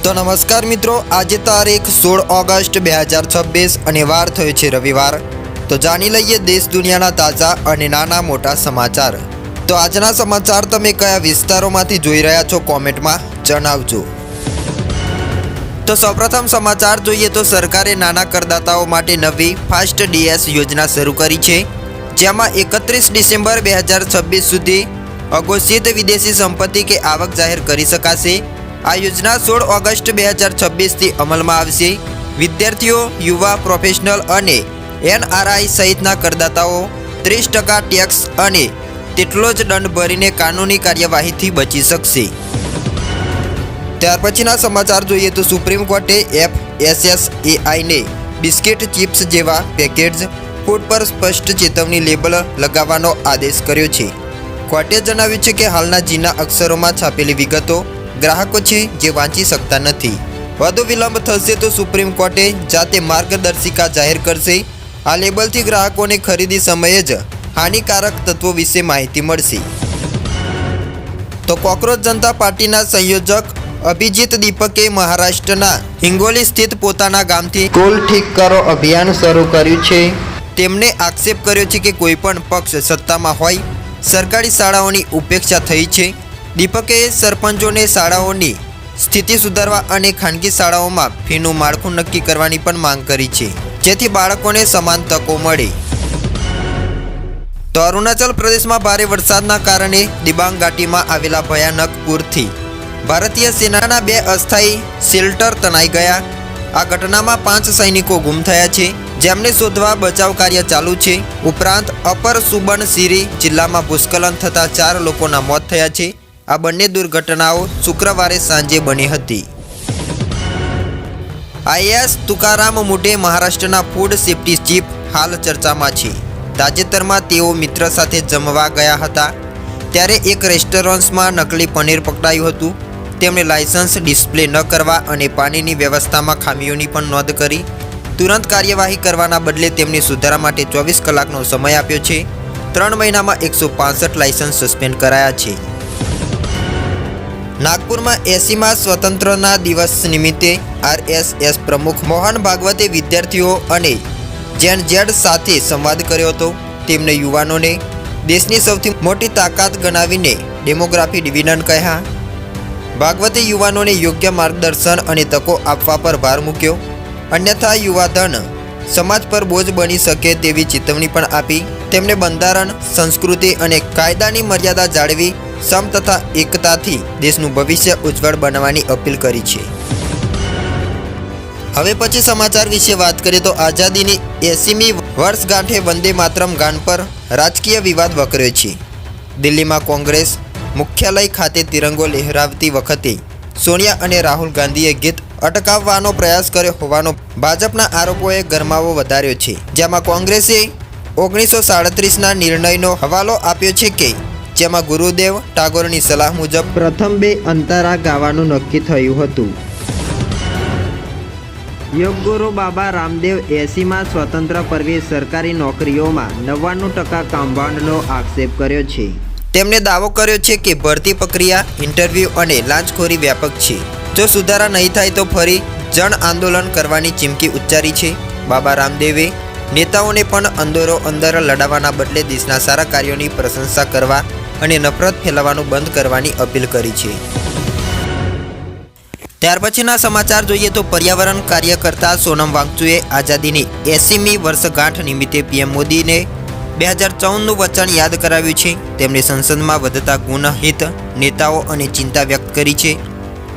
તો નમસ્કાર મિત્રો, આજે તારીખ 16 ઓગસ્ટ 2026 અને વાર થયો છે રવિવાર। તો જાણી લઈએ દેશ દુનિયાના તાજા અને નાના મોટા સમાચાર। તો આજના સમાચાર તમે કયા વિસ્તારોમાંથી જોઈ રહ્યા છો કોમેન્ટમાં જણાવજો। તો સૌપ્રથમ સમાચાર જોઈએ તો સરકારે નાના કરદાતાઓ માટે નવી ફાસ્ટ ડીએસ યોજના શરૂ કરી છે, જેમાં 31 ડિસેમ્બર 2026 સુધી અઘોષિત વિદેશી સંપત્તિ કે આવક જાહેર કરી શકાશે। આ યોજના 16 ઓગસ્ટ 2026 થી અમલમાં આવશે। વિદ્યાર્થીઓ, યુવા, પ્રોફેશનલ અને એનઆરઆઈ સહિતના કરદાતાઓ 30% ટેક્સ અને તેટલો જ દંડ ભરીને કાનૂની કાર્યવાહીથી બચી શકશે। ત્યાર પછીના સમાચાર જોઈએ તો સુપ્રીમ કોર્ટે FSSAIને બિસ્કિટ, ચિપ્સ જેવા પેકેજ ફૂડ પર સ્પષ્ટ ચેતવણી લેબલ લગાવવાનો આદેશ કર્યો છે। કોર્ટે જણાવ્યું છે કે હાલના ઝીણા અક્ષરોમાં છાપેલી વિગતો ગ્રાહકો છે જે વાંચી શકતા નથી। વધુ વિલંબ થશે તો સુપ્રીમ કોર્ટે જાતે માર્ગદર્શિકા જાહેર કરશે। આ લેબલથી ગ્રાહકોને ખરીદી સમયે જ હાનિકારક તત્વો વિશે માહિતી મળશે। તો કોકરોચ જનતા પાર્ટીના સંયોજક અભિજીત દીપકે મહારાષ્ટ્રના હિંગોલી સ્થિત પોતાના ગામથી સ્કૂલ ઠીક કરો અભિયાન શરૂ કર્યું છે। તેમણે આક્ષેપ કર્યો છે કે કોઈ પણ પક્ષ સત્તામાં હોય સરકારી શાળાઓની ઉપેક્ષા થઈ છે। દીપકે સરપંચોને શાળાઓની સ્થિતિ સુધારવા અને ખાનગી શાળાઓમાં ફીનું માળખું નક્કી કરવાની પણ માંગ કરી છે, જેથી બાળકોને સમાન તકો મળે। તો અરુણાચલ પ્રદેશમાં ભારે વરસાદના કારણે દિબાંગ ઘાટીમાં આવેલા ભયાનક પૂરથી ભારતીય સેનાના 2 અસ્થાયી શેલ્ટર તણાઈ ગયા। આ ઘટનામાં 5 સૈનિકો ગુમ થયા છે, જેમને શોધવા બચાવ કાર્ય ચાલુ છે। ઉપરાંત અપર સુબનસિરી જિલ્લામાં ભૂસ્ખલન થતાં 4 લોકોના મોત થયા છે। આ બંને દુર્ઘટનાઓ શુક્રવારે સાંજે બની હતી। આઈએએસ તુકારામ મુંડે મહારાષ્ટ્રના ફૂડ સેફ્ટી ચીફ હાલ ચર્ચામાં છે। તાજેતરમાં તેઓ મિત્ર સાથે જમવા ગયા હતા, ત્યારે એક રેસ્ટોરન્ટ્સમાં નકલી પનીર પકડાયું હતું। તેમણે લાયસન્સ ડિસ્પ્લે ન કરવા અને પાણીની વ્યવસ્થામાં ખામીઓની પણ નોંધ કરી। તુરંત કાર્યવાહી કરવાના બદલે તેમને સુધારા માટે 24 કલાકનો સમય આપ્યો છે। 3 મહિનામાં 165 લાયસન્સ સસ્પેન્ડ કરાયા છે। નાગપુરમાં 80મા સ્વતંત્રતા દિવસ નિમિત્તે આરએસએસ પ્રમુખ મોહન ભાગવતે વિદ્યાર્થીઓ અને જેન ઝેડ સાથે સંવાદ કર્યો હતો। તેમને યુવાનોને દેશની સૌથી મોટી તાકાત ગણાવીને ડેમોગ્રાફી ડિવિડન્ડ કહ્યા। ભાગવતે યુવાનોને યોગ્ય માર્ગદર્શન અને તકો આપવા પર ભાર મૂક્યો, અન્યથા યુવાધન સમાજ પર બોજ બની શકે તેવી ચેતવણી પણ આપી। તેમણે બંધારણ, સંસ્કૃતિ અને કાયદાની મર્યાદા જાળવી સમ તથા એકતાથી દેશનું ભવિષ્ય ઉજ્જવળ બનાવવાની અપીલ કરી છે। હવે પછી સમાચાર વિશે વાત કરીએ તો આઝાદીની 80મી વર્ષગાંઠે વંદે માતરમ ગાન પર રાજકીય વિવાદ વકર્યો છે। દિલ્હીમાં કોંગ્રેસ મુખ્યાલય ખાતે તિરંગો લહેરાવતી વખતે સોનિયા અને રાહુલ ગાંધીએ ગીત અટકાવવાનો પ્રયાસ કર્યો હોવાનો ભાજપના આરોપોએ ગરમાવો વધાર્યો છે, જેમાં કોંગ્રેસે 1937ના નિર્ણયનો હવાલો આપ્યો છે કે જેમાં ગુરુદેવ ટાગોરની સલાહ મુજબ પ્રથમ 2 અંતરા ગાવાનું નક્કી થયું હતું। યોગગુરુ બાબા રામદેવ 80મા સ્વતંત્ર પર્વે સરકારી નોકરીઓમાં 99% કૌભાંડનો આક્ષેપ કર્યો છે। તેમણે દાવો કર્યો છે કે ભરતી પ્રક્રિયા, ઇન્ટરવ્યૂ અને લાંચખોરી વ્યાપક છે। જો સુધારા નહીં થાય તો ફરી જન આંદોલન કરવાની ચીમકી ઉચ્ચારી છે। બાબા રામદેવે નેતાઓને પણ અંદરો અંદર લડાવવાના બદલે દેશના સારા કાર્યોની પ્રશંસા કરવા અને નફરત ફેલાવવાનું બંધ કરવાની અપીલ કરી છે। ત્યાર પછીના સમાચાર જોઈએ તો પર્યાવરણ કાર્યકર્તા સોનમ વાંગચુએ આઝાદીની 80મી વર્ષગાંઠ નિમિત્તે પીએમ મોદીને 2014નું વચન યાદ કરાવ્યું છે। તેમણે સંસદમાં વધતા ગુનાહિત નેતાઓ અને ચિંતા વ્યક્ત કરી છે।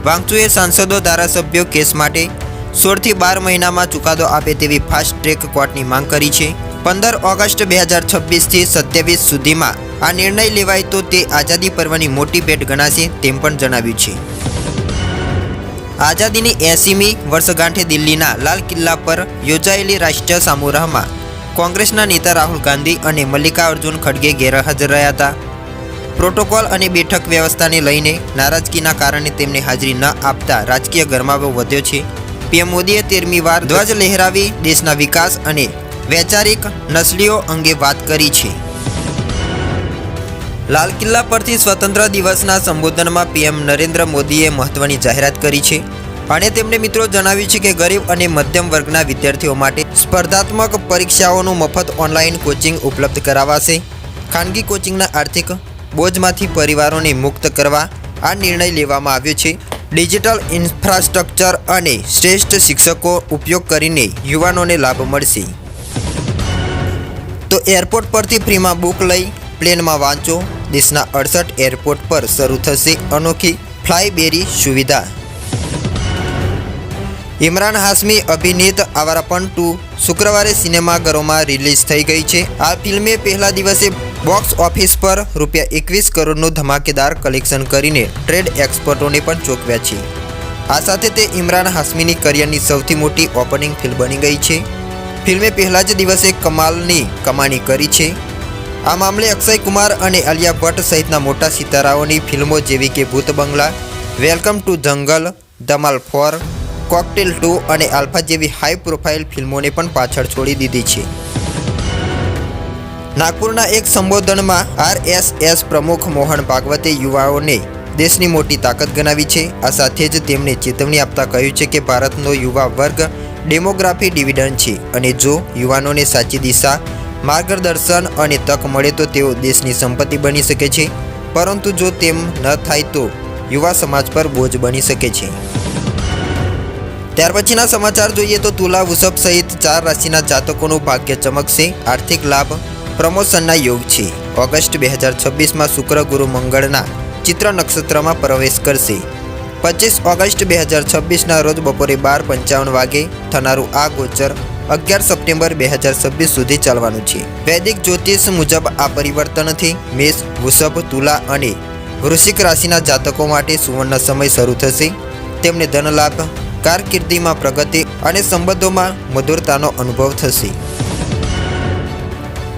વાંગચુએ સાંસદો, ધારાસભ્યો કેસ માટે 16 થી 12 મહિનામાં ચુકાદો આપે તેવી ફાસ્ટ ટ્રેક કોર્ટની માંગ કરી છે। 15 ઓગસ્ટ 2026 થી 27 સુધીમાં આ નિર્ણય લેવાય તો તે આઝાદી પર્વની મોટી ભેટ ગણાશે તેમ પણ જણાવ્યું છે। આઝાદીની 80મી વર્ષગાંઠે દિલ્હીના લાલ કિલ્લા પર યોજાયેલી રાષ્ટ્રીય સમારોહમાં કોંગ્રેસના નેતા રાહુલ ગાંધી અને મલ્લિકાર્જુન ખડગે ગેરહાજર રહ્યા હતા। પ્રોટોકોલ અને બેઠક વ્યવસ્થાને લઈને નારાજગીના કારણે તેમને હાજરી ન આપતા રાજકીય ગરમાવો વધ્યો છે। પીએમ મોદીએ 13મી વાર ધ્વજ લહેરાવી દેશના વિકાસ અને વૈચારિક નસલીઓ અંગે વાત કરી છે। લાલ કિલ્લા પરથી સ્વતંત્ર દિવસના સંબોધનમાં પીએમ નરેન્દ્ર મોદીએ મહત્વની જાહેરાત કરી છે। અને તેમણે મિત્રો જણાવ્યું છે કે ગરીબ અને મધ્યમ વર્ગના વિદ્યાર્થીઓ માટે સ્પર્ધાત્મક પરીક્ષાઓનું મફત ઓનલાઈન કોચિંગ ઉપલબ્ધ કરાવાશે. ખાનગી કોચિંગના આર્થિક બોજમાંથી પરિવારોને મુક્ત કરવા આ નિર્ણય લેવામાં આવ્યો છે. ડિજિટલ ઇન્ફ્રાસ્ટ્રક્ચર અને શ્રેષ્ઠ શિક્ષકો ઉપયોગ કરીને યુવાનોને લાભ મળશે. તો એરપોર્ટ પરથી ફ્રીમાં બુક લઈ પ્લેનમાં વાંચો. દેશના 68 એરપોર્ટ પર શરૂ થશે અનોખી ફ્લાયબેરી સુવિધા. ઇમરાન હાશમી અભિનીત આવારાપન 2 શુક્રવારે સિનેમાઘરોમાં રિલીઝ થઈ ગઈ છે. આ ફિલ્મે પહેલા દિવસે બોક્સ ઓફિસ પર ₹21 કરોડનું ધમાકેદાર કલેક્શન કરીને ટ્રેડ એક્સપર્ટોને પણ ચોંકાવ્યા છે. આ સાથે તે ઇમરાન હાશમીની કરિયરની સૌથી મોટી ઓપનિંગ ફિલ્મ બની ગઈ છે. ફિલ્મે પહેલા જ દિવસે કમાલની કમાણી કરી છે. આ મામલે અક્ષય કુમાર અને આલિયા ભટ્ટ સહિતના મોટા સિતારાઓની ફિલ્મો જેવી કે ભૂત બંગલા, વેલકમ ટુ જંગલ, ધમાલ 4, કોકટેલ 2 અને આલ્ફા જેવી હાઈ પ્રોફાઇલ ફિલ્મોને પણ પાછળ છોડી દીધી છે. નાગપુરના એક સંબોધનમાં RSS પ્રમુખ મોહન ભાગવતે યુવાઓને દેશની મોટી તાકાત ગણાવી છે. આ સાથે જ તેમણે ચેતવણી આપતા કહ્યું છે કે ભારતનો યુવા વર્ગ ડેમોગ્રાફી ડિવિડન્ડ છે અને જો યુવાનોને સાચી દિશા, માર્ગદર્શન અને તક મળે તો તેઓ દેશની સંપત્તિ બની શકે છે, પરંતુ જો તેમ ન થાય તો યુવા સમાજ પર બોજ બની શકે છે. ત્યાર પછીના સમાચાર જોઈએ તો તુલા, વૃષભ સહિત 4 રાશિના જાતકોનું ભાગ્ય ચમકશે. આર્થિક લાભ, પ્રમોશનના યોગ છે. ઓગસ્ટ 2026માં શુક્ર ગુરુ મંગળના ચિત્ર નક્ષત્રમાં પ્રવેશ કરશે. 25 ઓગસ્ટ 2026ના રોજ બપોરે 12:55 વાગે થનારું આ ગોચર 11 સપ્ટેમ્બર 2026 સુધી ચાલવાનું છે. વૈદિક જ્યોતિષ મુજબ આ પરિવર્તનથી મેષ, વૃષભ, તુલા અને વૃશ્ચિક રાશિના જાતકો માટે સુવર્ણ સમય શરૂ થશે. તેમને ધનલાભ, કારકિર્દીમાં પ્રગતિ અને સંબંધોમાં મધુરતાનો અનુભવ થશે.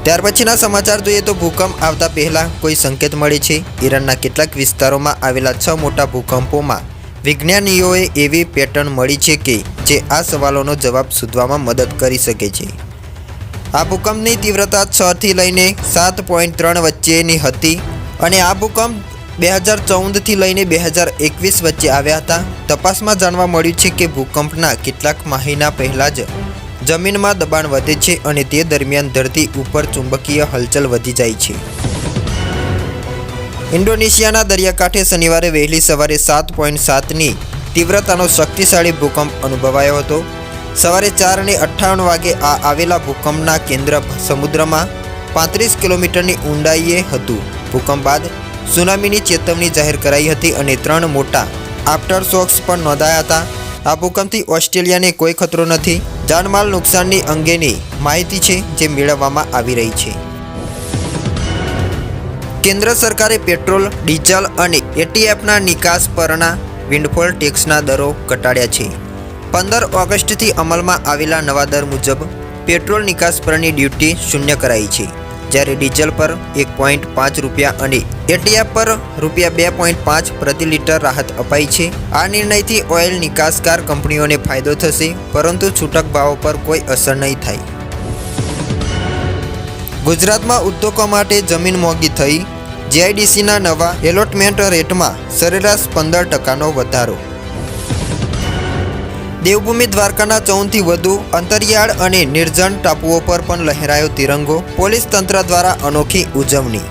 ત્યાર પછીના સમાચાર જોઈએ તો ભૂકંપ આવતા પહેલા કોઈ સંકેત મળે છે. ઈરાનના કેટલાક વિસ્તારોમાં આવેલા 6 મોટા ભૂકંપોમાં વિજ્ઞાનીઓએ એવી પેટર્ન મળી છે કે જે આ સવાલોનો જવાબ શોધવામાં મદદ કરી શકે છે. આ ભૂકંપની તીવ્રતા 6 થી લઈને 7.3 વચ્ચેની હતી અને આ ભૂકંપ 2014 થી લઈને 2021 વચ્ચે આવ્યા હતા. તપાસમાં જાણવા મળ્યું છે કે ભૂકંપના કેટલાક મહિના પહેલાં જ જમીનમાં દબાણ વધે છે અને તે દરમિયાન ધરતી ઉપર ચુંબકીય હલચલ વધી જાય છે. ઇન્ડોનેશિયાના દરિયાકાંઠે શનિવારે વહેલી સવારે 7.7ની તીવ્રતાનો શક્તિશાળી ભૂકંપ અનુભવાયો હતો. સવારે 4:58 વાગે આ આવેલા ભૂકંપના કેન્દ્ર સમુદ્રમાં 35 કિલોમીટરની ઊંડાઈએ હતું. ભૂકંપ બાદ સુનામીની ચેતવણી જાહેર કરાઈ હતી અને 3 મોટા આફ્ટર શોક્સ પણ નોંધાયા હતા. આ ભૂકંપથી ઓસ્ટ્રેલિયાને કોઈ ખતરો નથી. જાનમાલ નુકસાનની અંગેની માહિતી છે જે મેળવવામાં આવી રહી છે. કેન્દ્ર સરકારે પેટ્રોલ, ડીઝલ અને ATFના નિકાસ પરના વિન્ડફોલ ટેક્સના દરો ઘટાડ્યા છે. 15 ઓગસ્ટથી અમલમાં આવેલા નવા દર મુજબ પેટ્રોલ નિકાસ પરની ડ્યુટી શૂન્ય કરાઈ છે, જ્યારે ડીઝલ પર ₹1.5 અને ATF પર ₹2.5 પ્રતિ લિટર રાહત અપાઈ છે. આ નિર્ણયથી ઓઇલ નિકાસકાર કંપનીઓને ફાયદો થશે, પરંતુ છૂટક ભાવો પર કોઈ અસર નહીં થાય. ગુજરાતમાં ઉદ્યોગો માટે જમીન મોંઘી થઈ. GIDCના નવા એલોટમેન્ટ રેટમાં સરેરાશ 15%નો વધારો. દેવભૂમિ દ્વારકાના 14થી વધુ અંતરિયાળ અને નિર્જન ટાપુઓ પર પણ લહેરાયો તિરંગો. પોલીસ તંત્ર દ્વારા અનોખી ઉજવણી.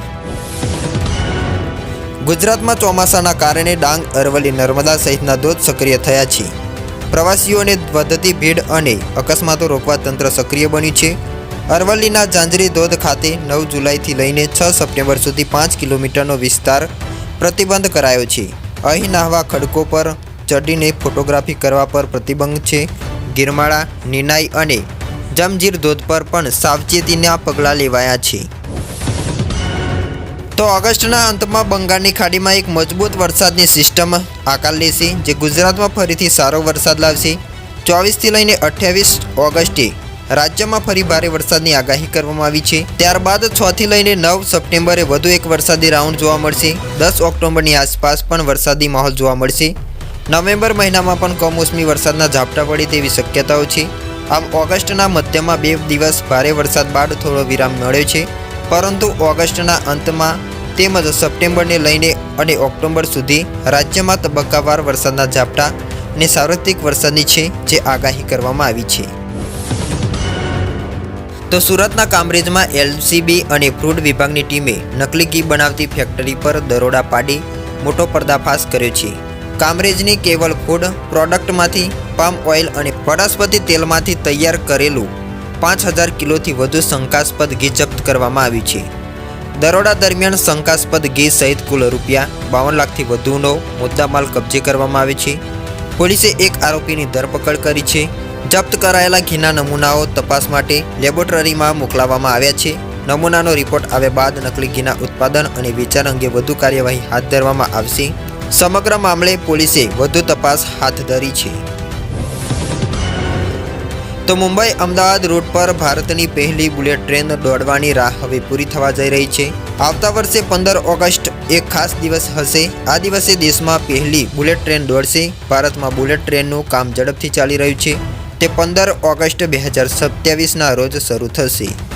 ગુજરાતમાં ચોમાસાના કારણે ડાંગ, અરવલ્લી, નર્મદા સહિતના ધોધ સક્રિય થયા છે. પ્રવાસીઓને વધતી ભીડ અને અકસ્માતો રોકવા તંત્ર સક્રિય બન્યું છે. અરવલ્લીના ઝાંઝરી ધોધ ખાતે 9 જુલાઈથી લઈને 6 સપ્ટેમ્બર સુધી 5 કિલોમીટરનો વિસ્તાર પ્રતિબંધ કરાયો છે. અહીં નાહવા, ખડકો પર ચડીને ફોટોગ્રાફી કરવા પર પ્રતિબંધ છે. ગિરમાળા, નિનાઈ અને જમજીર ધોધ પર પણ સાવચેતીના પગલાં લેવાયા છે. તો ઓગસ્ટના અંતમાં બંગાળની ખાડીમાં એક મજબૂત વરસાદની સિસ્ટમ આકાર લેશે, જે ગુજરાતમાં ફરીથી સારો વરસાદ લાવશે. 24થી લઈને 28 ઓગસ્ટે રાજ્યમાં ફરી ભારે વરસાદની આગાહી કરવામાં આવી છે. ત્યારબાદ 6થી લઈને 9 સપ્ટેમ્બરે વધુ એક વરસાદી રાઉન્ડ જોવા મળશે. 10 ઓક્ટોબરની આસપાસ પણ વરસાદી માહોલ જોવા મળશે. નવેમ્બર મહિનામાં પણ કમોસમી વરસાદના ઝાપટા પડે તેવી શક્યતાઓ છે. આમ ઓગસ્ટના મધ્યમાં 2 દિવસ ભારે વરસાદ બાદ થોડો વિરામ મળ્યો છે, પરંતુ ઓગસ્ટના અંતમાં તેમજ સપ્ટેમ્બરને લઈને અને ઓક્ટોબર સુધી રાજ્યમાં તબક્કાવાર વરસાદના ઝાપટા ને સાર્વત્રિક વરસાદની છે જે આગાહી કરવામાં આવી છે. તો સુરતના કામરેજમાં એલસીબી અને ફૂડ વિભાગની ટીમે નકલી ઘી બનાવતી ફેક્ટરી પર દરોડા પાડી મોટો પર્દાફાશ કર્યો છે. કામરેજની કેવલ ફૂડ પ્રોડક્ટમાંથી પામ ઓઇલ અને વનસ્પતિ તેલમાંથી તૈયાર કરેલું 5000 કિલોથી વધુ શંકાસ્પદ ઘી જપ્ત કરવામાં આવ્યું છે. દરોડા દરમિયાન શંકાસ્પદ ઘી સહિત કુલ રૂપિયા 52 લાખથી વધુનો મુદ્દામાલ કબજે કરવામાં આવ્યો છે. પોલીસે એક આરોપીની ધરપકડ કરી છે. જપ્ત કરાયેલા ઘીના નમૂનાઓ તપાસ માટે લેબોરેટરીમાં મોકલવામાં આવ્યા છે. નમૂનાનો રિપોર્ટ આવ્યા બાદ નકલી ઘીના ઉત્પાદન અને વેચાણ અંગે વધુ કાર્યવાહી હાથ ધરવામાં આવશે. સમગ્ર મામલે પોલીસે વધુ તપાસ હાથ ધરી છે. તો મુંબઈ અમદાવાદ રૂટ પર ભારતની પહેલી બુલેટ ટ્રેન દોડવાની રાહ હવે પૂરી થવા જઈ રહી છે. આવતા વર્ષે 15 ઓગસ્ટ એક ખાસ દિવસ હશે. આ દિવસે દેશમાં પહેલી બુલેટ ટ્રેન દોડશે. ભારતમાં બુલેટ ટ્રેનનું કામ ઝડપથી ચાલી રહ્યું છે. તે 15 ઓગસ્ટ 2027ના રોજ શરૂ થશે.